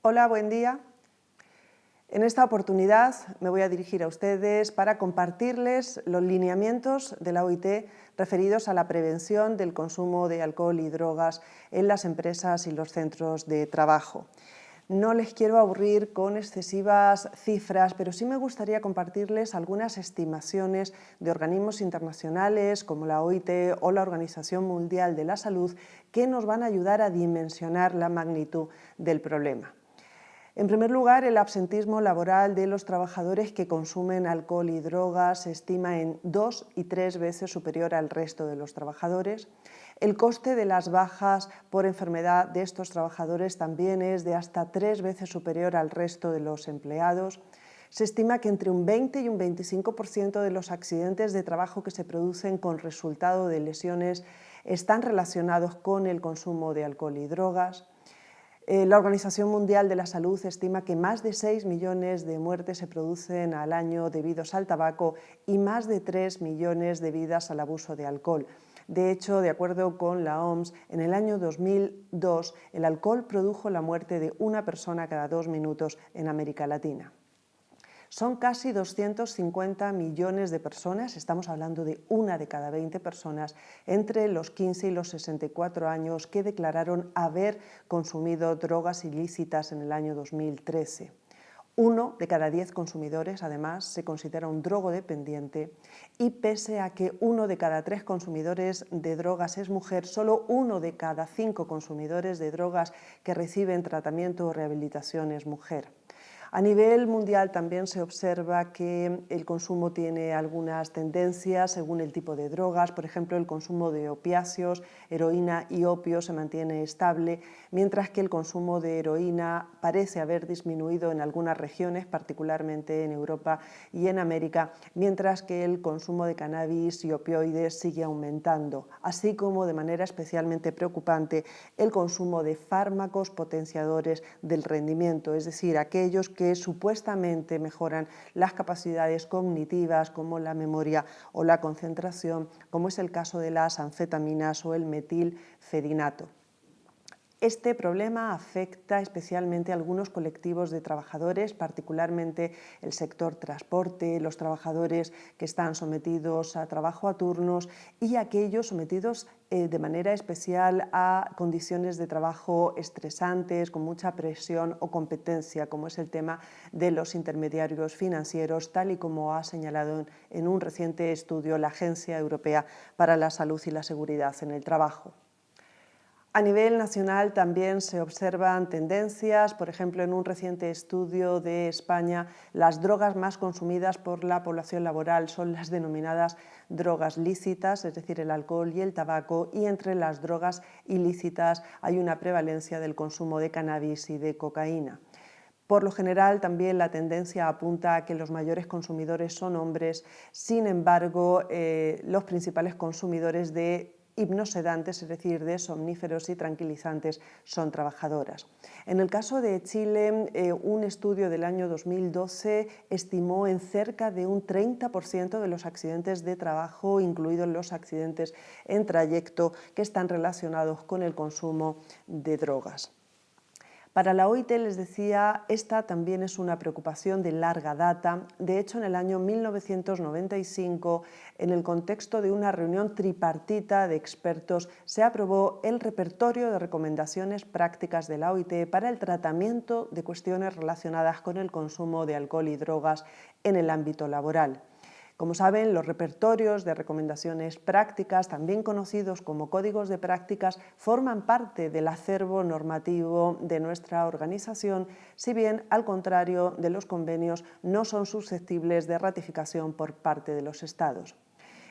Hola, buen día. En esta oportunidad me voy a dirigir a ustedes para compartirles los lineamientos de la OIT referidos a la prevención del consumo de alcohol y drogas en las empresas y los centros de trabajo. No les quiero aburrir con excesivas cifras, pero sí me gustaría compartirles algunas estimaciones de organismos internacionales como la OIT o la Organización Mundial de la Salud que nos van a ayudar a dimensionar la magnitud del problema. En primer lugar, el absentismo laboral de los trabajadores que consumen alcohol y drogas se estima en 2 y 3 veces superior al resto de los trabajadores. El coste de las bajas por enfermedad de estos trabajadores también es de hasta 3 veces superior al resto de los empleados. Se estima que entre un 20 y un 25% de los accidentes de trabajo que se producen con resultado de lesiones están relacionados con el consumo de alcohol y drogas. La Organización Mundial de la Salud estima que más de 6 millones de muertes se producen al año debidas al tabaco y más de 3 millones debidas al abuso de alcohol. De hecho, de acuerdo con la OMS, en el año 2002 el alcohol produjo la muerte de una persona cada 2 minutos en América Latina. Son casi 250 millones de personas, estamos hablando de una de cada 20 personas, entre los 15 y los 64 años que declararon haber consumido drogas ilícitas en el año 2013. 1 de cada 10 consumidores, además, se considera un drogodependiente y pese a que 1 de cada 3 consumidores de drogas es mujer, solo 1 de cada 5 consumidores de drogas que reciben tratamiento o rehabilitación es mujer. A nivel mundial también se observa que el consumo tiene algunas tendencias según el tipo de drogas. Por ejemplo, el consumo de opiáceos, heroína y opio se mantiene estable, mientras que el consumo de heroína parece haber disminuido en algunas regiones, particularmente en Europa y en América, mientras que el consumo de cannabis y opioides sigue aumentando, así como de manera especialmente preocupante el consumo de fármacos potenciadores del rendimiento, es decir, aquellos que supuestamente mejoran las capacidades cognitivas como la memoria o la concentración, como es el caso de las anfetaminas o el metilfedinato. Este problema afecta especialmente a algunos colectivos de trabajadores, particularmente el sector transporte, los trabajadores que están sometidos a trabajo a turnos y aquellos sometidos de manera especial a condiciones de trabajo estresantes, con mucha presión o competencia, como es el tema de los intermediarios financieros, tal y como ha señalado en un reciente estudio la Agencia Europea para la Salud y la Seguridad en el Trabajo. A nivel nacional también se observan tendencias, por ejemplo, en un reciente estudio de España, las drogas más consumidas por la población laboral son las denominadas drogas lícitas, es decir, el alcohol y el tabaco, y entre las drogas ilícitas hay una prevalencia del consumo de cannabis y de cocaína. Por lo general, también la tendencia apunta a que los mayores consumidores son hombres, sin embargo, los principales consumidores de hipnosedantes, es decir, de somníferos y tranquilizantes, son trabajadoras. En el caso de Chile, un estudio del año 2012 estimó en cerca de un 30% de los accidentes de trabajo, incluidos los accidentes en trayecto, que están relacionados con el consumo de drogas. Para la OIT, les decía, esta también es una preocupación de larga data. De hecho, en el año 1995, en el contexto de una reunión tripartita de expertos, se aprobó el repertorio de recomendaciones prácticas de la OIT para el tratamiento de cuestiones relacionadas con el consumo de alcohol y drogas en el ámbito laboral. Como saben, los repertorios de recomendaciones prácticas, también conocidos como códigos de prácticas, forman parte del acervo normativo de nuestra organización, si bien, al contrario de los convenios, no son susceptibles de ratificación por parte de los Estados.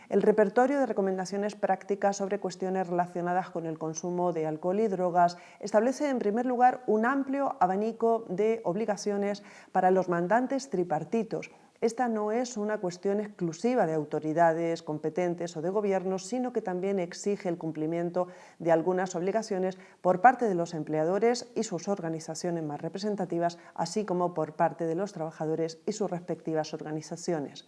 El repertorio de recomendaciones prácticas sobre cuestiones relacionadas con el consumo de alcohol y drogas establece, en primer lugar, un amplio abanico de obligaciones para los mandantes tripartitos. Esta no es una cuestión exclusiva de autoridades competentes o de gobiernos, sino que también exige el cumplimiento de algunas obligaciones por parte de los empleadores y sus organizaciones más representativas, así como por parte de los trabajadores y sus respectivas organizaciones.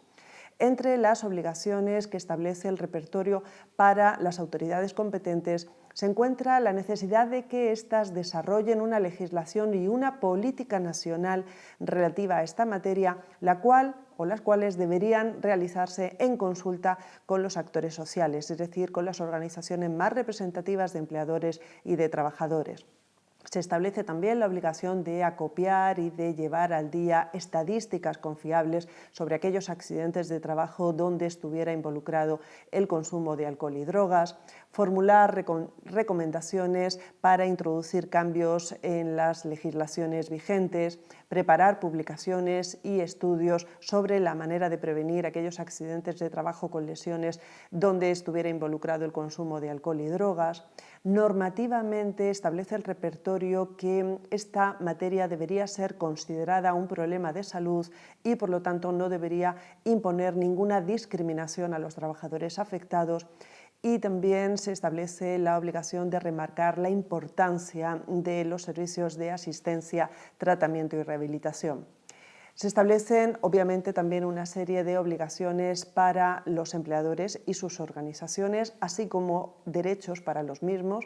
Entre las obligaciones que establece el repertorio para las autoridades competentes se encuentra la necesidad de que éstas desarrollen una legislación y una política nacional relativa a esta materia, la cual o las cuales deberían realizarse en consulta con los actores sociales, es decir, con las organizaciones más representativas de empleadores y de trabajadores. Se establece también la obligación de acopiar y de llevar al día estadísticas confiables sobre aquellos accidentes de trabajo donde estuviera involucrado el consumo de alcohol y drogas, formular recomendaciones para introducir cambios en las legislaciones vigentes, preparar publicaciones y estudios sobre la manera de prevenir aquellos accidentes de trabajo con lesiones donde estuviera involucrado el consumo de alcohol y drogas. Normativamente establece el repertorio que esta materia debería ser considerada un problema de salud y por lo tanto no debería imponer ninguna discriminación a los trabajadores afectados, y también se establece la obligación de remarcar la importancia de los servicios de asistencia, tratamiento y rehabilitación. Se establecen obviamente también una serie de obligaciones para los empleadores y sus organizaciones, así como derechos para los mismos.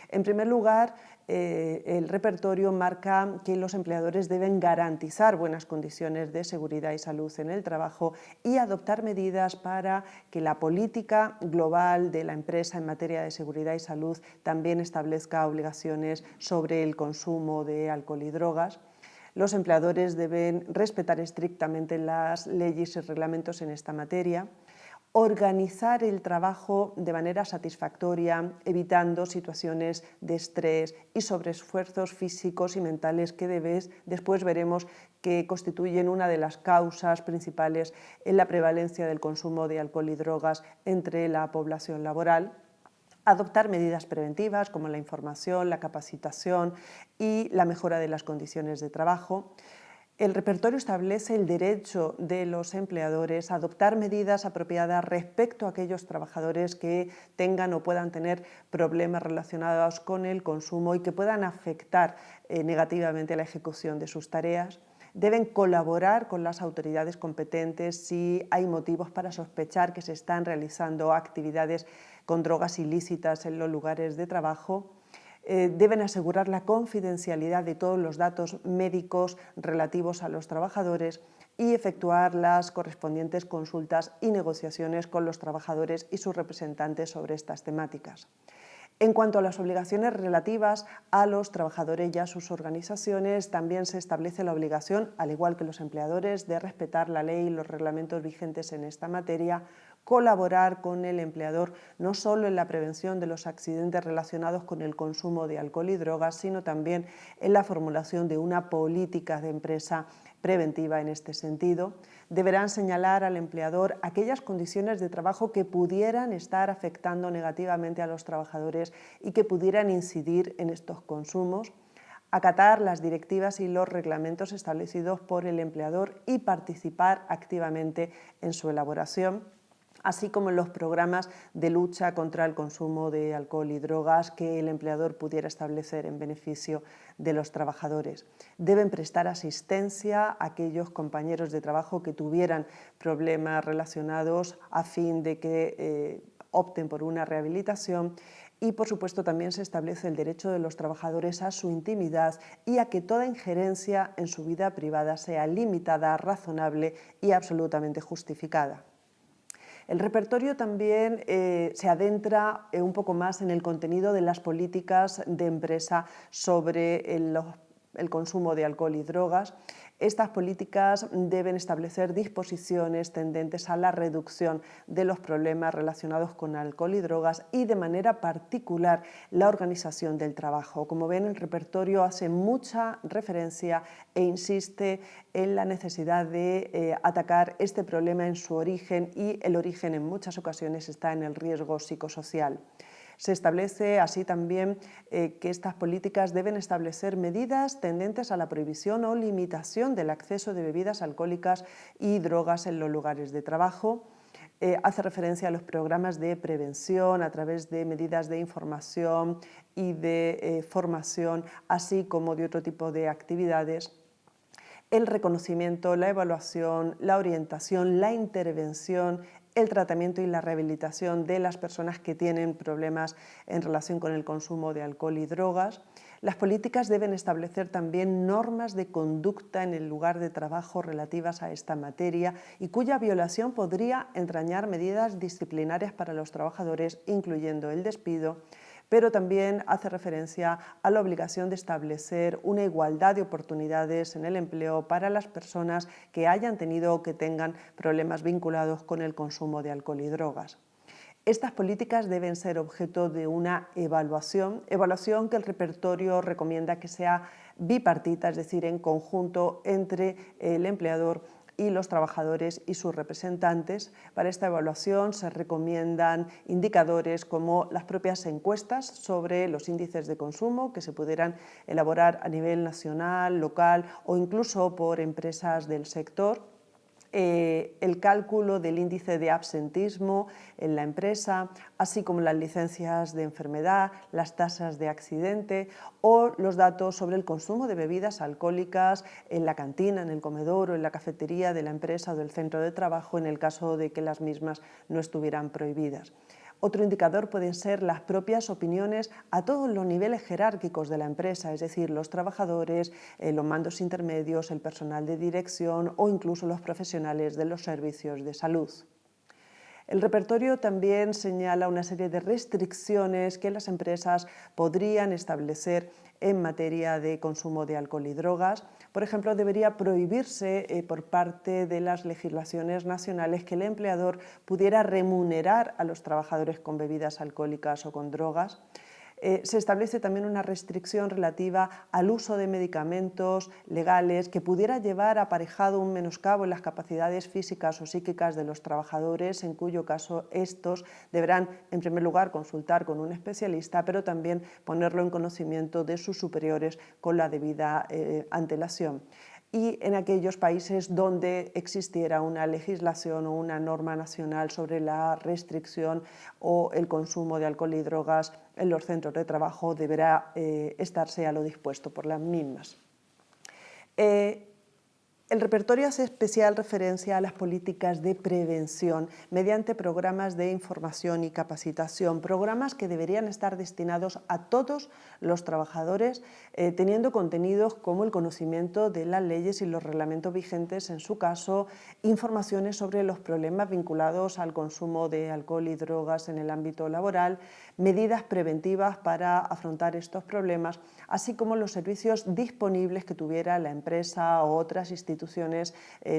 En primer lugar, el repertorio marca que los empleadores deben garantizar buenas condiciones de seguridad y salud en el trabajo y adoptar medidas para que la política global de la empresa en materia de seguridad y salud también establezca obligaciones sobre el consumo de alcohol y drogas. Los empleadores deben respetar estrictamente las leyes y reglamentos en esta materia, organizar el trabajo de manera satisfactoria, evitando situaciones de estrés y sobreesfuerzos físicos y mentales que después veremos que constituyen una de las causas principales en la prevalencia del consumo de alcohol y drogas entre la población laboral. Adoptar medidas preventivas como la información, la capacitación y la mejora de las condiciones de trabajo. El repertorio establece el derecho de los empleadores a adoptar medidas apropiadas respecto a aquellos trabajadores que tengan o puedan tener problemas relacionados con el consumo y que puedan afectar negativamente la ejecución de sus tareas. Deben colaborar con las autoridades competentes si hay motivos para sospechar que se están realizando actividades con drogas ilícitas en los lugares de trabajo. Deben asegurar la confidencialidad de todos los datos médicos relativos a los trabajadores y efectuar las correspondientes consultas y negociaciones con los trabajadores y sus representantes sobre estas temáticas. En cuanto a las obligaciones relativas a los trabajadores y a sus organizaciones, también se establece la obligación, al igual que los empleadores, de respetar la ley y los reglamentos vigentes en esta materia, colaborar con el empleador no solo en la prevención de los accidentes relacionados con el consumo de alcohol y drogas, sino también en la formulación de una política de empresa preventiva en este sentido. Deberán señalar al empleador aquellas condiciones de trabajo que pudieran estar afectando negativamente a los trabajadores y que pudieran incidir en estos consumos, acatar las directivas y los reglamentos establecidos por el empleador y participar activamente en su elaboración, así como en los programas de lucha contra el consumo de alcohol y drogas que el empleador pudiera establecer en beneficio de los trabajadores. Deben prestar asistencia a aquellos compañeros de trabajo que tuvieran problemas relacionados a fin de que opten por una rehabilitación. Y, por supuesto, también se establece el derecho de los trabajadores a su intimidad y a que toda injerencia en su vida privada sea limitada, razonable y absolutamente justificada. El repertorio también se adentra un poco más en el contenido de las políticas de empresa sobre el consumo de alcohol y drogas. Estas políticas deben establecer disposiciones tendentes a la reducción de los problemas relacionados con alcohol y drogas y, de manera particular, la organización del trabajo. Como ven, el repertorio hace mucha referencia e insiste en la necesidad de atacar este problema en su origen, y el origen en muchas ocasiones está en el riesgo psicosocial. Se establece así también que estas políticas deben establecer medidas tendentes a la prohibición o limitación del acceso de bebidas alcohólicas y drogas en los lugares de trabajo. Hace referencia a los programas de prevención a través de medidas de información y de formación, así como de otro tipo de actividades. El reconocimiento, la evaluación, la orientación, la intervención el tratamiento y la rehabilitación de las personas que tienen problemas en relación con el consumo de alcohol y drogas. Las políticas deben establecer también normas de conducta en el lugar de trabajo relativas a esta materia y cuya violación podría entrañar medidas disciplinarias para los trabajadores, incluyendo el despido, pero también hace referencia a la obligación de establecer una igualdad de oportunidades en el empleo para las personas que hayan tenido o que tengan problemas vinculados con el consumo de alcohol y drogas. Estas políticas deben ser objeto de una evaluación que el repertorio recomienda que sea bipartita, es decir, en conjunto entre el empleador y los trabajadores y sus representantes. Para esta evaluación se recomiendan indicadores como las propias encuestas sobre los índices de consumo que se pudieran elaborar a nivel nacional, local o incluso por empresas del sector. El cálculo del índice de absentismo en la empresa, así como las licencias de enfermedad, las tasas de accidente o los datos sobre el consumo de bebidas alcohólicas en la cantina, en el comedor o en la cafetería de la empresa o del centro de trabajo en el caso de que las mismas no estuvieran prohibidas. Otro indicador pueden ser las propias opiniones a todos los niveles jerárquicos de la empresa, es decir, los trabajadores, los mandos intermedios, el personal de dirección o incluso los profesionales de los servicios de salud. El repertorio también señala una serie de restricciones que las empresas podrían establecer en materia de consumo de alcohol y drogas. Por ejemplo, debería prohibirse por parte de las legislaciones nacionales que el empleador pudiera remunerar a los trabajadores con bebidas alcohólicas o con drogas. Se establece también una restricción relativa al uso de medicamentos legales que pudiera llevar aparejado un menoscabo en las capacidades físicas o psíquicas de los trabajadores, en cuyo caso estos deberán, en primer lugar, consultar con un especialista, pero también ponerlo en conocimiento de sus superiores con la debida antelación. Y en aquellos países donde existiera una legislación o una norma nacional sobre la restricción o el consumo de alcohol y drogas en los centros de trabajo, deberá estarse a lo dispuesto por las mismas. El repertorio hace especial referencia a las políticas de prevención mediante programas de información y capacitación, programas que deberían estar destinados a todos los trabajadores, teniendo contenidos como el conocimiento de las leyes y los reglamentos vigentes, en su caso, informaciones sobre los problemas vinculados al consumo de alcohol y drogas en el ámbito laboral, medidas preventivas para afrontar estos problemas, así como los servicios disponibles que tuviera la empresa o otras instituciones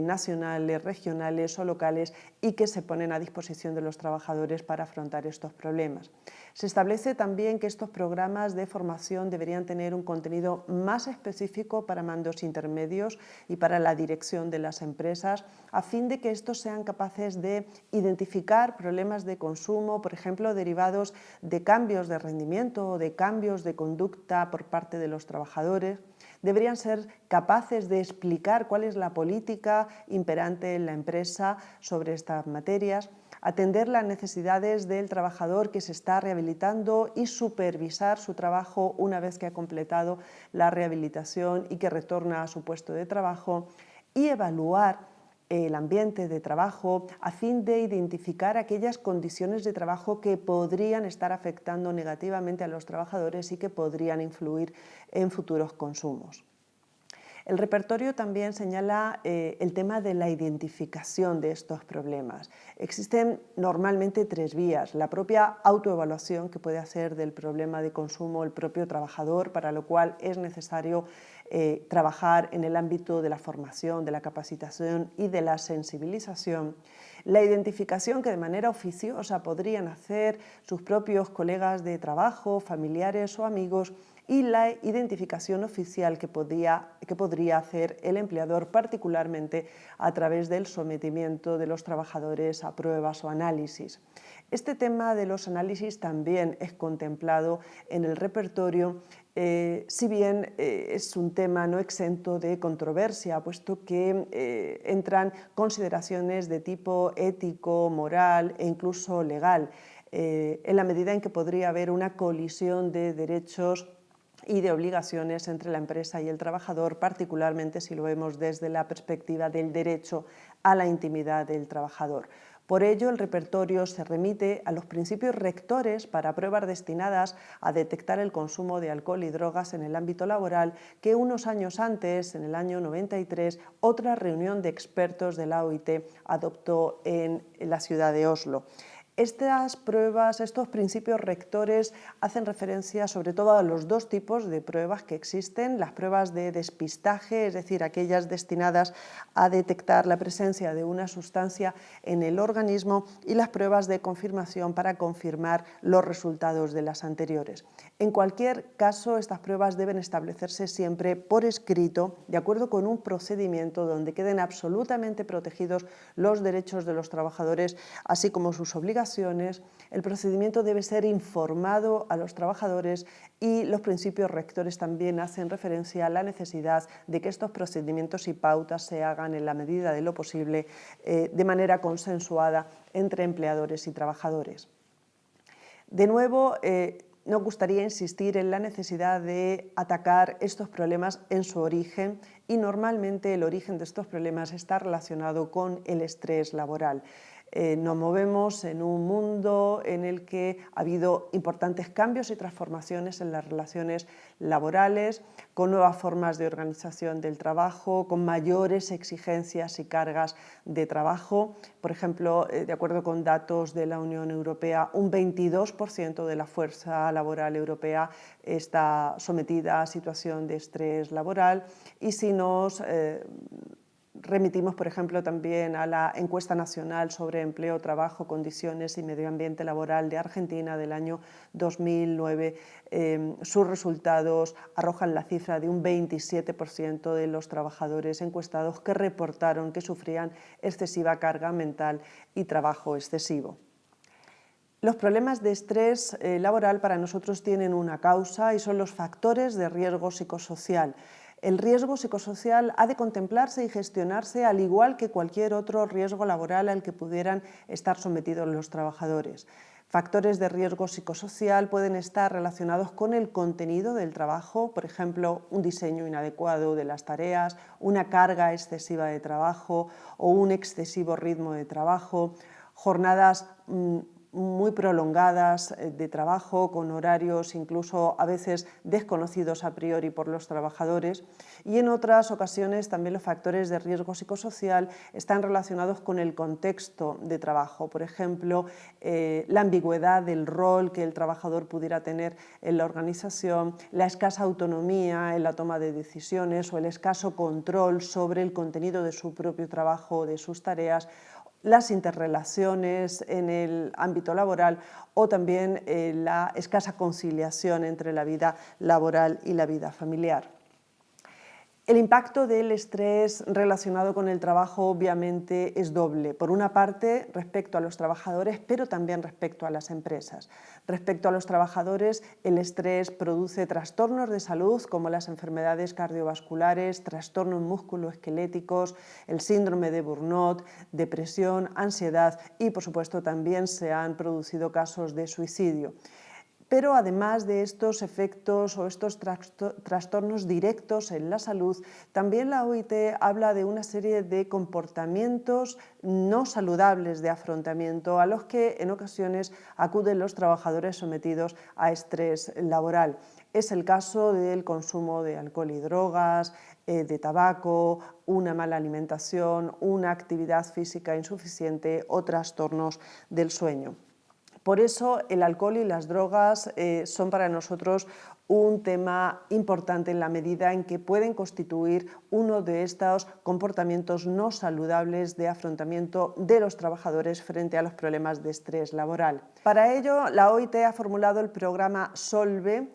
nacionales, regionales o locales y que se ponen a disposición de los trabajadores para afrontar estos problemas. Se establece también que estos programas de formación deberían tener un contenido más específico para mandos intermedios y para la dirección de las empresas, a fin de que estos sean capaces de identificar problemas de consumo, por ejemplo, derivados de cambios de rendimiento o de cambios de conducta por parte de los trabajadores. Deberían ser capaces de explicar cuál es la política imperante en la empresa sobre estas materias, atender las necesidades del trabajador que se está rehabilitando y supervisar su trabajo una vez que ha completado la rehabilitación y que retorna a su puesto de trabajo, y evaluar el ambiente de trabajo a fin de identificar aquellas condiciones de trabajo que podrían estar afectando negativamente a los trabajadores y que podrían influir en futuros consumos. El repertorio también señala el tema de la identificación de estos problemas. Existen normalmente tres vías: la propia autoevaluación que puede hacer del problema de consumo el propio trabajador, para lo cual es necesario trabajar en el ámbito de la formación, de la capacitación y de la sensibilización. La identificación que de manera oficiosa podrían hacer sus propios colegas de trabajo, familiares o amigos, y la identificación oficial que podría hacer el empleador, particularmente a través del sometimiento de los trabajadores a pruebas o análisis. Este tema de los análisis también es contemplado en el repertorio, si bien es un tema no exento de controversia, puesto que entran consideraciones de tipo ético, moral e incluso legal, en la medida en que podría haber una colisión de derechos y de obligaciones entre la empresa y el trabajador, particularmente si lo vemos desde la perspectiva del derecho a la intimidad del trabajador. Por ello, el repertorio se remite a los principios rectores para pruebas destinadas a detectar el consumo de alcohol y drogas en el ámbito laboral que unos años antes, en el año 93, otra reunión de expertos de la OIT adoptó en la ciudad de Oslo. Estas pruebas, estos principios rectores hacen referencia sobre todo a los dos tipos de pruebas que existen, las pruebas de despistaje, es decir, aquellas destinadas a detectar la presencia de una sustancia en el organismo, y las pruebas de confirmación para confirmar los resultados de las anteriores. En cualquier caso, estas pruebas deben establecerse siempre por escrito, de acuerdo con un procedimiento donde queden absolutamente protegidos los derechos de los trabajadores, así como sus obligaciones. El procedimiento debe ser informado a los trabajadores y los principios rectores también hacen referencia a la necesidad de que estos procedimientos y pautas se hagan en la medida de lo posible de manera consensuada entre empleadores y trabajadores. De nuevo, nos gustaría insistir en la necesidad de atacar estos problemas en su origen, y normalmente el origen de estos problemas está relacionado con el estrés laboral. Nos movemos en un mundo en el que ha habido importantes cambios y transformaciones en las relaciones laborales, con nuevas formas de organización del trabajo, con mayores exigencias y cargas de trabajo. Por ejemplo, de acuerdo con datos de la Unión Europea, un 22% de la fuerza laboral europea está sometida a situación de estrés laboral, y si nos remitimos, por ejemplo, también a la encuesta nacional sobre empleo, trabajo, condiciones y medio ambiente laboral de Argentina del año 2009, sus resultados arrojan la cifra de un 27% de los trabajadores encuestados que reportaron que sufrían excesiva carga mental y trabajo excesivo. Los problemas de estrés laboral para nosotros tienen una causa y son los factores de riesgo psicosocial. El riesgo psicosocial ha de contemplarse y gestionarse al igual que cualquier otro riesgo laboral al que pudieran estar sometidos los trabajadores. Factores de riesgo psicosocial pueden estar relacionados con el contenido del trabajo, por ejemplo, un diseño inadecuado de las tareas, una carga excesiva de trabajo o un excesivo ritmo de trabajo, jornadas muy prolongadas de trabajo, con horarios incluso a veces desconocidos a priori por los trabajadores, y en otras ocasiones también los factores de riesgo psicosocial están relacionados con el contexto de trabajo, por ejemplo, la ambigüedad del rol que el trabajador pudiera tener en la organización, la escasa autonomía en la toma de decisiones o el escaso control sobre el contenido de su propio trabajo o de sus tareas, las interrelaciones en el ámbito laboral o también la escasa conciliación entre la vida laboral y la vida familiar. El impacto del estrés relacionado con el trabajo obviamente es doble. Por una parte, respecto a los trabajadores, pero también respecto a las empresas. Respecto a los trabajadores, el estrés produce trastornos de salud como las enfermedades cardiovasculares, trastornos musculoesqueléticos, el síndrome de burnout, depresión, ansiedad y, por supuesto, también se han producido casos de suicidio. Pero además de estos efectos o estos trastornos directos en la salud, también la OIT habla de una serie de comportamientos no saludables de afrontamiento a los que en ocasiones acuden los trabajadores sometidos a estrés laboral. Es el caso del consumo de alcohol y drogas, de tabaco, una mala alimentación, una actividad física insuficiente o trastornos del sueño. Por eso el alcohol y las drogas son para nosotros un tema importante en la medida en que pueden constituir uno de estos comportamientos no saludables de afrontamiento de los trabajadores frente a los problemas de estrés laboral. Para ello, la OIT ha formulado el programa SOLVE,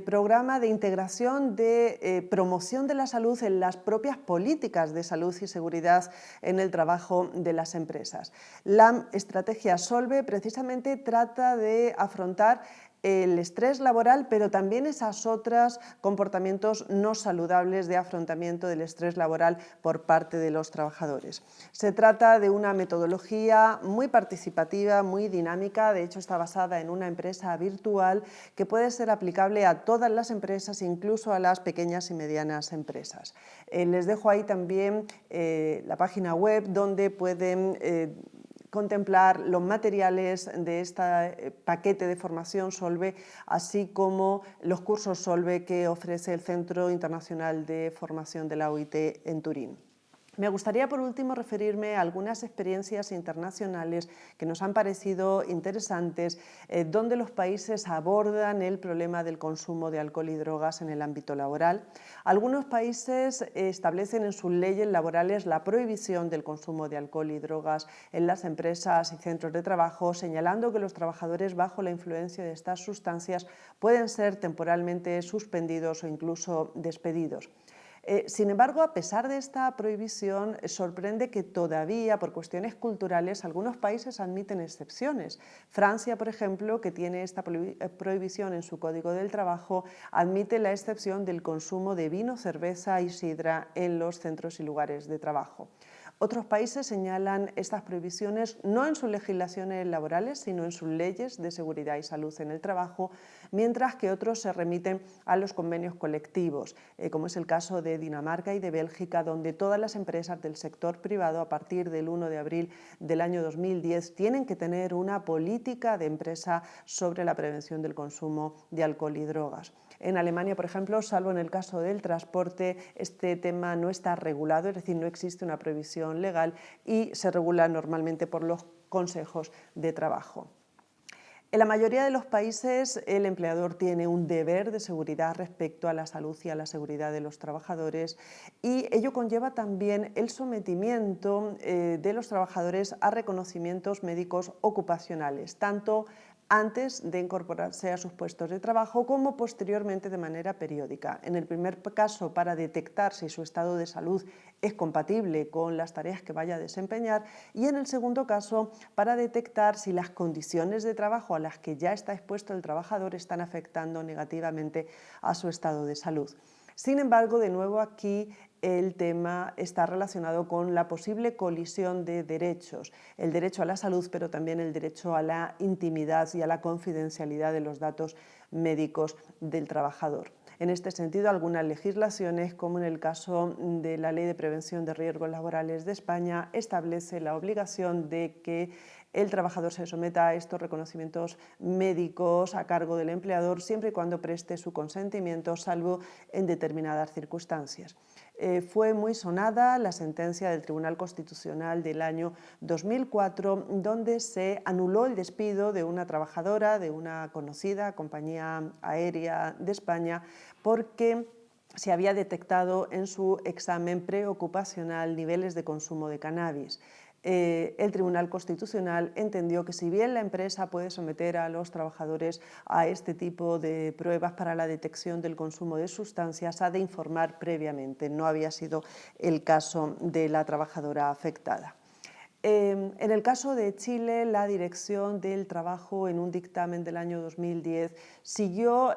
programa de integración de promoción de la salud en las propias políticas de salud y seguridad en el trabajo de las empresas. La estrategia SOLVE precisamente trata de afrontar el estrés laboral, pero también esos otros comportamientos no saludables de afrontamiento del estrés laboral por parte de los trabajadores. Se trata de una metodología muy participativa, muy dinámica, de hecho está basada en una empresa virtual que puede ser aplicable a todas las empresas, incluso a las pequeñas y medianas empresas. Les dejo ahí también la página web donde pueden contemplar los materiales de este paquete de formación Solve, así como los cursos Solve que ofrece el Centro Internacional de Formación de la OIT en Turín. Me gustaría, por último, referirme a algunas experiencias internacionales que nos han parecido interesantes, donde los países abordan el problema del consumo de alcohol y drogas en el ámbito laboral. Algunos países establecen en sus leyes laborales la prohibición del consumo de alcohol y drogas en las empresas y centros de trabajo, señalando que los trabajadores bajo la influencia de estas sustancias pueden ser temporalmente suspendidos o incluso despedidos. Sin embargo, a pesar de esta prohibición, sorprende que todavía, por cuestiones culturales, algunos países admiten excepciones. Francia, por ejemplo, que tiene esta prohibición en su Código del Trabajo, admite la excepción del consumo de vino, cerveza y sidra en los centros y lugares de trabajo. Otros países señalan estas prohibiciones no en sus legislaciones laborales, sino en sus leyes de seguridad y salud en el trabajo, mientras que otros se remiten a los convenios colectivos, como es el caso de Dinamarca y de Bélgica, donde todas las empresas del sector privado, a partir del 1 de abril del año 2010, tienen que tener una política de empresa sobre la prevención del consumo de alcohol y drogas. En Alemania, por ejemplo, salvo en el caso del transporte, este tema no está regulado, es decir, no existe una prohibición legal y se regula normalmente por los consejos de trabajo. En la mayoría de los países, el empleador tiene un deber de seguridad respecto a la salud y a la seguridad de los trabajadores, y ello conlleva también el sometimiento de los trabajadores a reconocimientos médicos ocupacionales, tanto antes de incorporarse a sus puestos de trabajo como posteriormente de manera periódica. En el primer caso, para detectar si su estado de salud es compatible con las tareas que vaya a desempeñar, y en el segundo caso, para detectar si las condiciones de trabajo a las que ya está expuesto el trabajador están afectando negativamente a su estado de salud. Sin embargo, de nuevo aquí el tema está relacionado con la posible colisión de derechos, el derecho a la salud, pero también el derecho a la intimidad y a la confidencialidad de los datos médicos del trabajador. En este sentido, algunas legislaciones, como en el caso de la Ley de Prevención de Riesgos Laborales de España, establece la obligación de que el trabajador se someta a estos reconocimientos médicos a cargo del empleador siempre y cuando preste su consentimiento, salvo en determinadas circunstancias. Fue muy sonada la sentencia del Tribunal Constitucional del año 2004, donde se anuló el despido de una trabajadora de una conocida compañía aérea de España porque se había detectado en su examen preocupacional niveles de consumo de cannabis. El Tribunal Constitucional entendió que si bien la empresa puede someter a los trabajadores a este tipo de pruebas para la detección del consumo de sustancias, ha de informar previamente. No había sido el caso de la trabajadora afectada. En el caso de Chile, la Dirección del Trabajo, en un dictamen del año 2010, siguió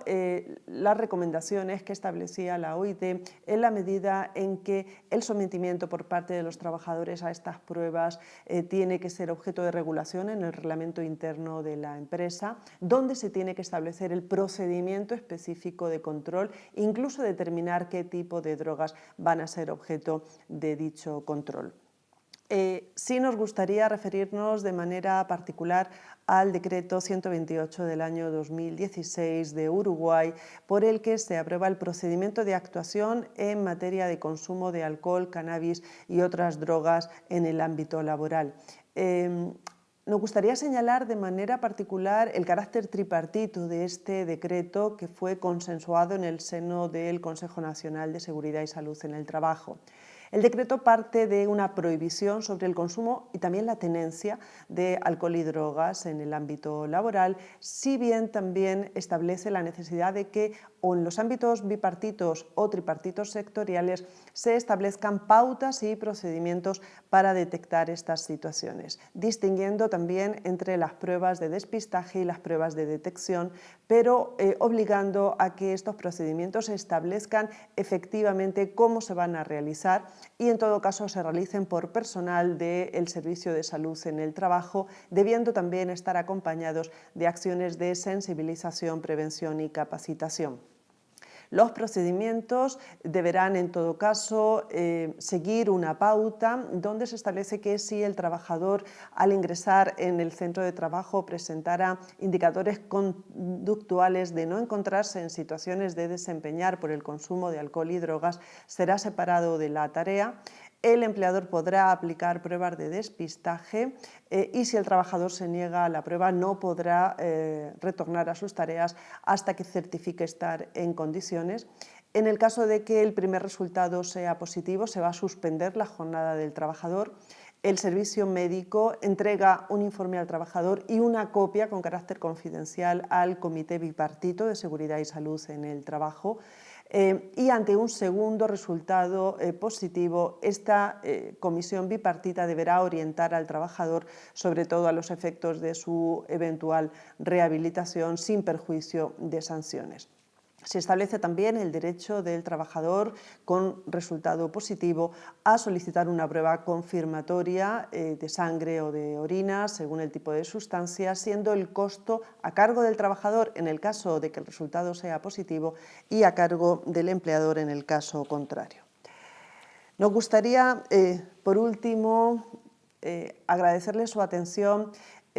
las recomendaciones que establecía la OIT en la medida en que el sometimiento por parte de los trabajadores a estas pruebas tiene que ser objeto de regulación en el reglamento interno de la empresa, donde se tiene que establecer el procedimiento específico de control, incluso determinar qué tipo de drogas van a ser objeto de dicho control. Sí nos gustaría referirnos de manera particular al decreto 128 del año 2016 de Uruguay, por el que se aprueba el procedimiento de actuación en materia de consumo de alcohol, cannabis y otras drogas en el ámbito laboral. Nos gustaría señalar de manera particular el carácter tripartito de este decreto, que fue consensuado en el seno del Consejo Nacional de Seguridad y Salud en el Trabajo. El decreto parte de una prohibición sobre el consumo y también la tenencia de alcohol y drogas en el ámbito laboral, si bien también establece la necesidad de que o en los ámbitos bipartitos o tripartitos sectoriales se establezcan pautas y procedimientos para detectar estas situaciones, distinguiendo también entre las pruebas de despistaje y las pruebas de detección, pero obligando a que estos procedimientos establezcan efectivamente cómo se van a realizar y en todo caso se realicen por personal del Servicio de Salud en el Trabajo, debiendo también estar acompañados de acciones de sensibilización, prevención y capacitación. Los procedimientos deberán, en todo caso, seguir una pauta donde se establece que si el trabajador, al ingresar en el centro de trabajo, presentara indicadores conductuales de no encontrarse en situaciones de desempeñar por el consumo de alcohol y drogas, será separado de la tarea. El empleador podrá aplicar pruebas de despistaje y si el trabajador se niega a la prueba no podrá retornar a sus tareas hasta que certifique estar en condiciones. En el caso de que el primer resultado sea positivo, se va a suspender la jornada del trabajador. El servicio médico entrega un informe al trabajador y una copia con carácter confidencial al Comité Bipartito de Seguridad y Salud en el Trabajo. Y ante un segundo resultado positivo, esta comisión bipartita deberá orientar al trabajador sobre todo a los efectos de su eventual rehabilitación sin perjuicio de sanciones. Se establece también el derecho del trabajador con resultado positivo a solicitar una prueba confirmatoria de sangre o de orina según el tipo de sustancia, siendo el costo a cargo del trabajador en el caso de que el resultado sea positivo y a cargo del empleador en el caso contrario. Nos gustaría, por último, agradecerles su atención.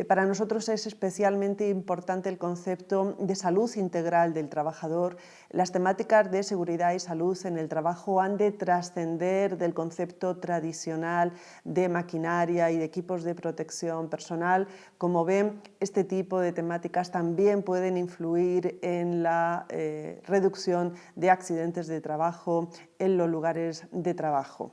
Para nosotros es especialmente importante el concepto de salud integral del trabajador. Las temáticas de seguridad y salud en el trabajo han de trascender del concepto tradicional de maquinaria y de equipos de protección personal. Como ven, este tipo de temáticas también pueden influir en la reducción de accidentes de trabajo en los lugares de trabajo.